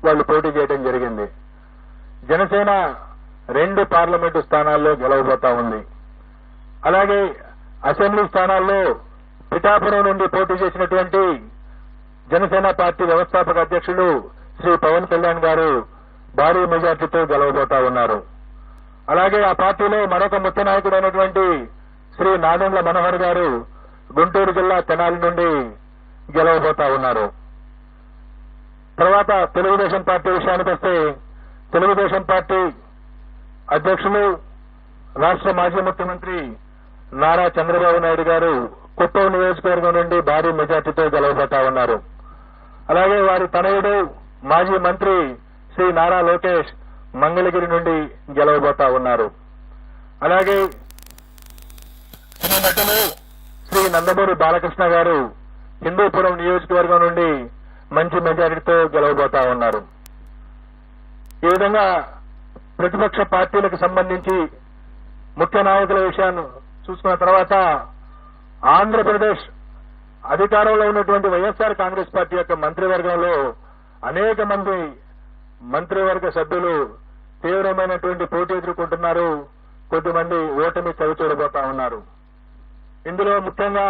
వాళ్ళు పోటీ చేయడం జరిగింది. జనసేన 2 పార్లమెంటు స్థానాల్లో గెలవబోతా ఉంది. అలాగే అసెంబ్లీ స్థానాల్లో పిఠాపురం నుండి పోటీ చేసినటువంటి జనసేన పార్టీ వ్యవస్థాపక అధ్యక్షులు శ్రీ పవన్ కళ్యాణ్ గారు భారీ మెజార్టీతో గెలవబోతా ఉన్నారు. అలాగే ఆ పార్టీలో మరొక ముఖ్య నాయకుడైనటువంటి శ్రీ నాదెండ్ల మనోహర్ గారు గుంటూరు జిల్లా తెనాలి నుండి గెలవబోతా ఉన్నారు. తర్వాత తెలుగుదేశం పార్టీ విషయానికి వస్తే, తెలుగుదేశం పార్టీ అధ్యక్షులు రాష్ట్ర మాజీ ముఖ్యమంత్రి నారా చంద్రబాబు నాయుడు గారు కుప్పం నియోజకవర్గం నుండి భారీ మెజార్టీతో గెలవబోతా ఉన్నారు. అలాగే వారి తనయుడు మాజీ మంత్రి శ్రీ నారా లోకేష్ మంగళగిరి నుండి గెలవబోతా ఉన్నారు. అలాగే శ్రీ నందమూరి బాలకృష్ణ గారు హిందూపురం నియోజకవర్గం నుండి మంచి మెజారిటీతో గెలవబోతా ఉన్నారు. ఈ విధంగా ప్రతిపక్ష పార్టీలకు సంబంధించి ముఖ్య నాయకుల విషయాన్ని చూసుకున్న తర్వాత ఆంధ్రప్రదేశ్ అధికారంలో ఉన్నటువంటి వైఎస్ఆర్ కాంగ్రెస్ పార్టీ యొక్క మంత్రివర్గంలో అనేక మంది మంత్రివర్గ సభ్యులు తీవ్రమైనటువంటి పోటీ ఎదుర్కొంటున్నారు. కొద్దిమంది ఓటమి చవిచూడబోతా ఉన్నారు. ఇందులో ముఖ్యంగా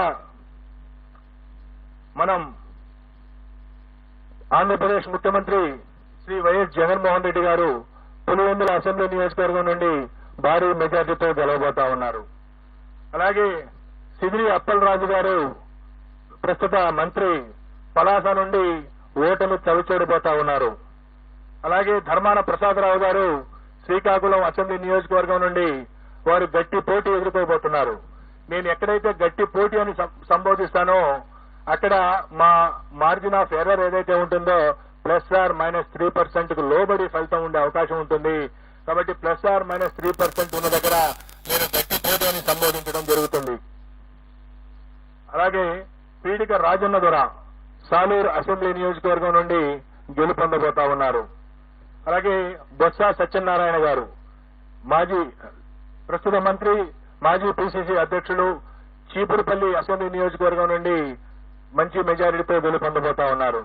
మనం ఆంధ్రప్రదేశ్ ముఖ్యమంత్రి శ్రీ వైఎస్ జగన్మోహన్ రెడ్డి గారు పులివెందుల అసెంబ్లీ నియోజకవర్గం నుండి భారీ మెజార్టీతో గెలవబోతా ఉన్నారు. అలాగే సిదిరి అప్పలరాజు గారు ప్రస్తుత మంత్రి పలాస నుండి ఓటమి చవిచూడబోతా ఉన్నారు. అలాగే ధర్మాన ప్రసాదరావు గారు శ్రీకాకుళం అసెంబ్లీ నియోజకవర్గం నుండి వారు గట్టి పోటీ ఎదుర్కోబోతున్నారు. నేను ఎక్కడైతే గట్టి పోటీ అని సంబోధిస్తానో అక్కడ మా మార్జిన్ ఆఫ్ ఎర్రర్ ఏదైతే ఉంటుందో +or-3% కు లోబడి ఫలితం ఉండే అవకాశం ఉంటుంది. కాబట్టి +or-3% ఉన్న దగ్గర నేను గట్టి పోటీ అని సంబోధించడం జరుగుతుంది. అలాగే పీడిక రాజన్న దొర సాలూరు అసెంబ్లీ నియోజకవర్గం నుండి గెలుపొందబోతా ఉన్నారు. అలాగే బొత్స సత్యనారాయణ గారు ప్రస్తుత మంత్రి మాజీ పిసిసి అధ్యక్షులు చీపురుపల్లి అసెంబ్లీ నియోజకవర్గం నుండి మంచి మెజారిటీతో గెలుపొందబోతా ఉన్నారు.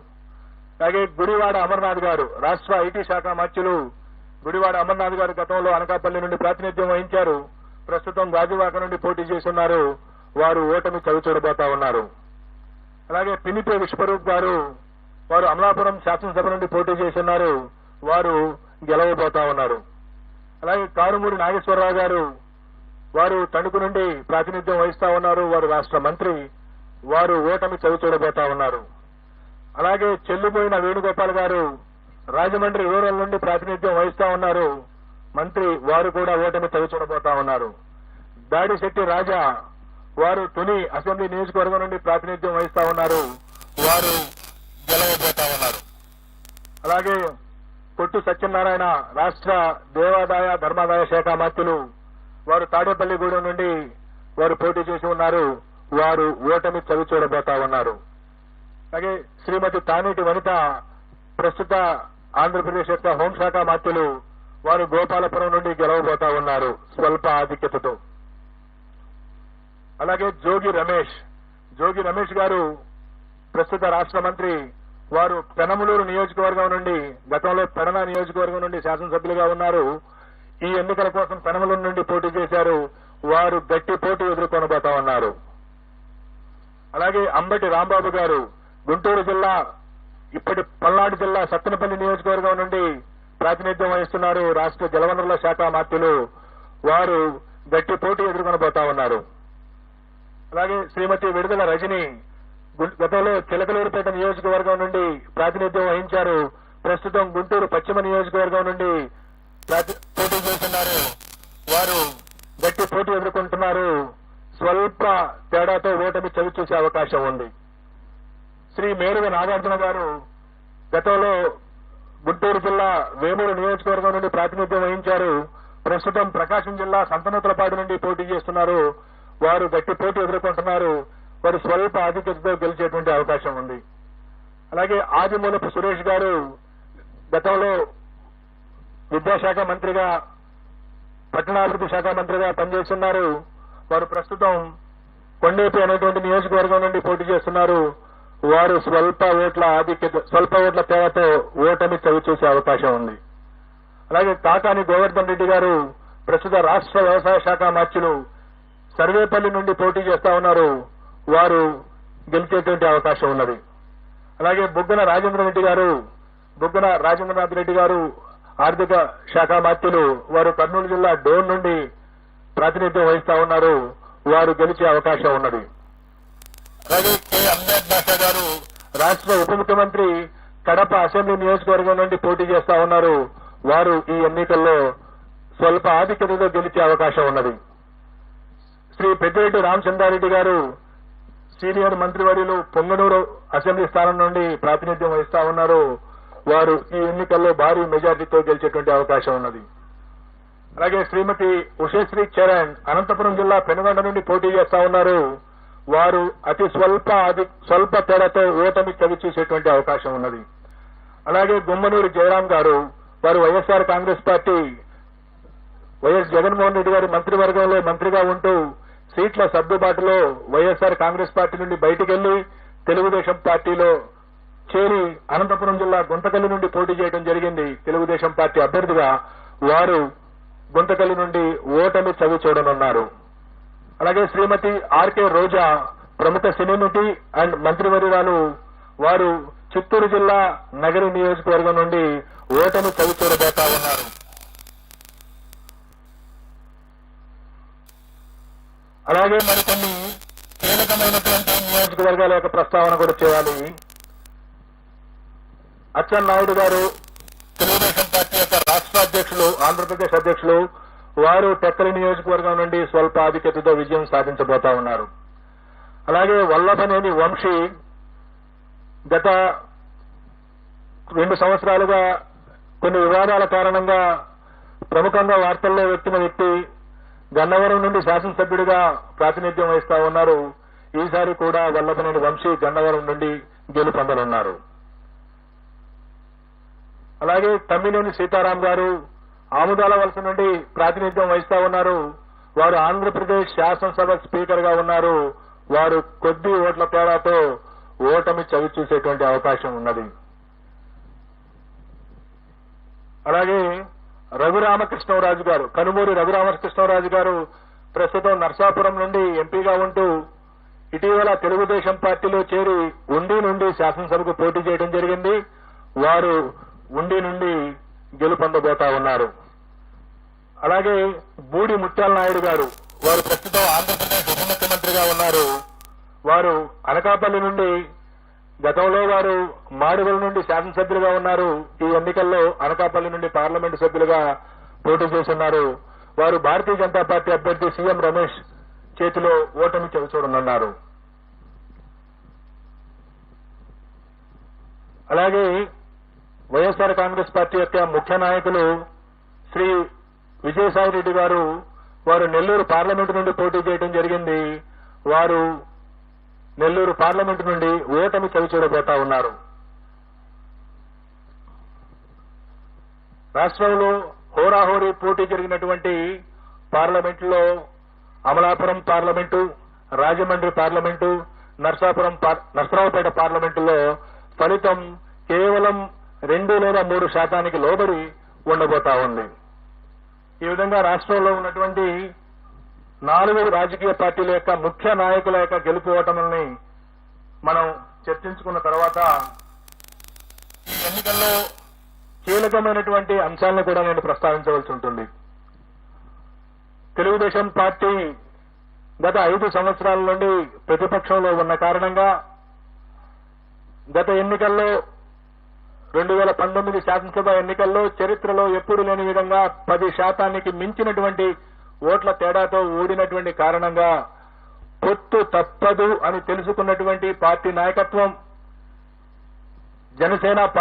అలాగే గుడివాడ అమర్నాథ్ గారు రాష్ట్ర ఐటీ శాఖ మంత్రులు గుడివాడ అమర్నాథ్ గారు గతంలో అనకాపల్లి నుండి ప్రాతినిధ్యం వహించారు. ప్రస్తుతం గాజువాక నుండి పోటీ చేస్తున్నారు. వారు ఓటమి చవిచూడబోతా ఉన్నారు. అలాగే పినిపే విశ్వరూప్ గారు వారు అమలాపురం శాసనసభ నుండి పోటీ చేస్తున్నారు. వారు గెలవబోతా ఉన్నారు. అలాగే కారుమూరి నాగేశ్వరరావు గారు వారు తణుకు నుండి ప్రాతినిధ్యం వహిస్తా ఉన్నారు. వారు రాష్ట్ర మంత్రి. వారు ఓటమి చవిచూడబోతా ఉన్నారు. అలాగే చెల్లుబోయిన వేణుగోపాల్ గారు రాజమండ్రి రూరల్ నుండి ప్రాతినిధ్యం వహిస్తా ఉన్నారు. మంత్రి. వారు కూడా ఓటమి చవిచూడబోతా ఉన్నారు. దాడిశెట్టి రాజా వారు తుని అసెంబ్లీ నియోజకవర్గం నుండి ప్రాతినిధ్యం వహిస్తా ఉన్నారు. వారు గెలవబోతా ఉన్నారు. అలాగే కొట్టు సత్యనారాయణ రాష్ట్ర దేవాదాయ ధర్మాదాయ శాఖ మంత్రులు వారు తాడేపల్లిగూడెం నుండి వారు పోటీ చేసి ఉన్నారు. వారు ఓటమి చవిచూడబోతా ఉన్నారు. అలాగే శ్రీమతి తానేటి వనిత ప్రస్తుత ఆంధ్రప్రదేశ్ యొక్క హోంశాఖ మంత్రులు వారు గోపాలపురం నుండి గెలవబోతా ఉన్నారు స్వల్ప ఆధిక్యతతో. అలాగే జోగి రమేష్ గారు ప్రస్తుత రాష్ట్ర మంత్రి. వారు పెనమలూరు నియోజకవర్గం నుండి గతంలో పెడన నియోజకవర్గం నుండి శాసనసభ్యులుగా ఉన్నారు. ఈ ఎన్నికల కోసం పెనమలూరు నుండి పోటీ చేశారు. వారు గట్టి పోటీ ఎదుర్కొనబోతా ఉన్నారు. అలాగే అంబటి రాంబాబు గారు గుంటూరు జిల్లా ఇప్పటి పల్నాడు జిల్లా సత్తెనపల్లి నియోజకవర్గం నుండి ప్రాతినిధ్యం వహిస్తున్నారు. రాష్ట్ర జలవనరుల శాఖ మంత్రులు. వారు గట్టి పోటీ ఎదుర్కొనబోతా ఉన్నారు. అలాగే శ్రీమతి విడుదల రజని గతంలో చిలకలూరుపేట నియోజకవర్గం నుండి ప్రాతినిధ్యం వహించారు. ప్రస్తుతం గుంటూరు పశ్చిమ నియోజకవర్గం నుండి పోటీ చేస్తున్నారు. వారు గట్టి పోటీ ఎదుర్కొంటున్నారు. స్వల్ప తేడాతో ఓటమి చవిచూసే అవకాశం ఉంది. శ్రీ మేరుగ నాగార్జున గారు గతంలో గుంటూరు జిల్లా వేమూరు నియోజకవర్గం నుండి ప్రాతినిధ్యం వహించారు. ప్రస్తుతం ప్రకాశం జిల్లా సంతనూతలపాడు నుండి పోటీ చేస్తున్నారు. వారు గట్టి పోటీ ఎదుర్కొంటున్నారు. వారు స్వల్ప ఆధిక్యతతో గెలిచేటువంటి అవకాశం ఉంది. అలాగే ఆదిమూలపు సురేష్ గారు గతంలో విద్యాశాఖ మంత్రిగా పట్టణాభివృద్ధి శాఖ మంత్రిగా పనిచేస్తున్నారు. వారు ప్రస్తుతం కొండేపి అనేటువంటి నియోజకవర్గం నుండి పోటీ చేస్తున్నారు. వారు స్వల్ప ఓట్ల తేడాతో ఓటమి చవిచూసే అవకాశం ఉంది. అలాగే కాకాని గోవర్ధన్ రెడ్డి గారు ప్రస్తుత రాష్ట్ర వ్యవసాయ శాఖ మంత్రులు సర్వేపల్లి నుండి పోటీ చేస్తా ఉన్నారు. వారు గెలిచేటువంటి అవకాశం ఉన్నది. అలాగే బుగ్గన రాజేంద్రనాథ్ రెడ్డి గారు ఆర్థిక శాఖ మంత్రులు వారు కర్నూలు జిల్లా డోన్ నుండి ప్రాతినిధ్యం వహిస్తా ఉన్నారు. వారు గెలిచే అవకాశం ఉన్నది. అలాగే కె అహ్మద్ బాషా గారు రాష్ట్ర ఉప ముఖ్యమంత్రి కడప అసెంబ్లీ నియోజకవర్గం నుండి పోటీ చేస్తా ఉన్నారు. వారు ఈ ఎన్నికల్లో స్వల్ప ఆధిక్యతతో గెలిచే అవకాశం ఉన్నది. శ్రీ పెద్దిరెడ్డి రామచంద్రారెడ్డి గారు సీనియర్ మంత్రివర్యులు పొంగనూరు అసెంబ్లీ స్థానం నుండి ప్రాతినిధ్యం వహిస్తా ఉన్నారు. వారు ఈ ఎన్నికల్లో భారీ మెజార్టీతో గెలిచేటువంటి అవకాశం ఉన్నది. అలాగే శ్రీమతి ఉషశ్రీ చరణ్ అనంతపురం జిల్లా పెనుగొండ నుండి పోటీ చేస్తా ఉన్నారు. వారు అతి స్వల్ప తేడాతో ఓటమి చవిచూసేటువంటి అవకాశం ఉన్నది. అలాగే గుమ్మనూరు జయరాం గారు వారు వైఎస్ఆర్ కాంగ్రెస్ పార్టీ వైఎస్ జగన్మోహన్ రెడ్డి గారి మంత్రివర్గంలో మంత్రిగా ఉంటూ సీట్ల సర్దుబాటులో వైఎస్ఆర్ కాంగ్రెస్ పార్టీ నుండి బయటికి వెళ్లి తెలుగుదేశం పార్టీలో చేరి అనంతపురం జిల్లా గుంతకల్లి నుండి పోటీ చేయడం జరిగింది. తెలుగుదేశం పార్టీ అభ్యర్థిగా వారు గుంతకల్లి నుండి ఓటమి చవి చూడనున్నారు. అలాగే శ్రీమతి ఆర్కే రోజా ప్రముఖ సినీ నటి అండ్ మంత్రివర్యురాలు వారు చిత్తూరు జిల్లా నగరి నియోజకవర్గం నుండి ఓటమి చవి చూడబోతా ఉన్నారు. అలాగే మరికొన్ని కీలకమైనటువంటి నియోజకవర్గాల యొక్క ప్రస్తావన కూడా చేయాలి. అచ్చెన్నాయుడు గారు తెలుగుదేశం పార్టీ యొక్క రాష్ట్ర అధ్యక్షులు, ఆంధ్రప్రదేశ్ అధ్యక్షులు, వారు టెక్కలి నియోజకవర్గం నుండి స్వల్ప ఆధిక్యతతో విజయం సాధించబోతా ఉన్నారు. అలాగే వల్లభనేని వంశీ గత 2 సంవత్సరాలుగా కొన్ని వివాదాల కారణంగా ప్రముఖంగా వార్తల్లో వచ్చిన వ్యక్తి గన్నవరం నుండి శాసనసభ్యుడిగా ప్రాతినిధ్యం వహిస్తా ఉన్నారు. ఈసారి కూడా వల్లభనేని వంశీ గన్నవరం నుండి గెలుపొందనున్నారు. అలాగే తమ్మినేని సీతారాం గారు ఆముదాల వలస నుండి ప్రాతినిధ్యం వహిస్తా ఉన్నారు. వారు ఆంధ్రప్రదేశ్ శాసనసభ స్పీకర్ గా ఉన్నారు. వారు కొద్ది ఓట్ల తేడాతో ఓటమి చవి చూసేటువంటి అవకాశం ఉన్నది. అలాగే రఘురామకృష్ణరాజు గారు, కనుమూరి రఘురామకృష్ణరాజు గారు ప్రస్తుతం నర్సాపురం నుండి ఎంపీగా ఉంటూ ఇటీవల తెలుగుదేశం పార్టీలో చేరి ఉండి నుండి శాసనసభకు పోటీ చేయడం జరిగింది. వారు ఉండి నుండి గెలుపొందబోతా ఉన్నారు. అలాగే బూడి ముత్యాల నాయుడు గారు వారు ప్రస్తుతం ఆంధ్రప్రదేశ్ ఉప ముఖ్యమంత్రిగా ఉన్నారు. వారు అనకాపల్లి నుండి గతంలో వారు మాడుగుల నుండి శాసనసభ్యులుగా ఉన్నారు. ఈ ఎన్నికల్లో అనకాపల్లి నుండి పార్లమెంటు సభ్యులుగా పోటీ చేస్తున్నారు. వారు భారతీయ జనతా పార్టీ అభ్యర్థి సీఎం రమేష్ చేతిలో ఓటమి చవిచూడనున్నారు. అలాగే వైఎస్ఆర్ కాంగ్రెస్ పార్టీ యొక్క ముఖ్య నాయకులు శ్రీ విజయసాయి రెడ్డి గారు వారు నెల్లూరు పార్లమెంటు నుండి పోటీ చేయడం జరిగింది. వారు నెల్లూరు పార్లమెంటు నుండి ఓటమి చవిచూడబోతా ఉన్నారు. రాష్ట్రంలో హోరాహోరీ పోటీ జరిగినటువంటి పార్లమెంటులో అమలాపురం పార్లమెంటు, రాజమండ్రి పార్లమెంటు, నర్సరావుపేట పార్లమెంటులో ఫలితం కేవలం 2 లేదా 3 శాతానికి లోబడి ఉండబోతా ఉంది. ఈ విధంగా రాష్ట్రంలో ఉన్నటువంటి 4 రాజకీయ పార్టీల యొక్క ముఖ్య నాయకుల యొక్క గెలుపు ఓటముల్ని మనం చర్చించుకున్న తర్వాత ఈ ఎన్నికల్లో కీలకమైనటువంటి అంశాలను కూడా నేను ప్రస్తావించవలసి ఉంటుంది. తెలుగుదేశం పార్టీ గత 5 సంవత్సరాల నుండి ప్రతిపక్షంలో ఉన్న కారణంగా గత ఎన్నికల్లో 2019 శాసనసభ ఎన్నికల్లో చరిత్రలో ఎప్పుడు లేని విధంగా 10 శాతానికి మించినటువంటి ఓట్ల తేడాతో ఓడినటువంటి కారణంగా పొత్తు తప్పదు అని తెలుసుకున్నటువంటి పార్టీ నాయకత్వం జనసేన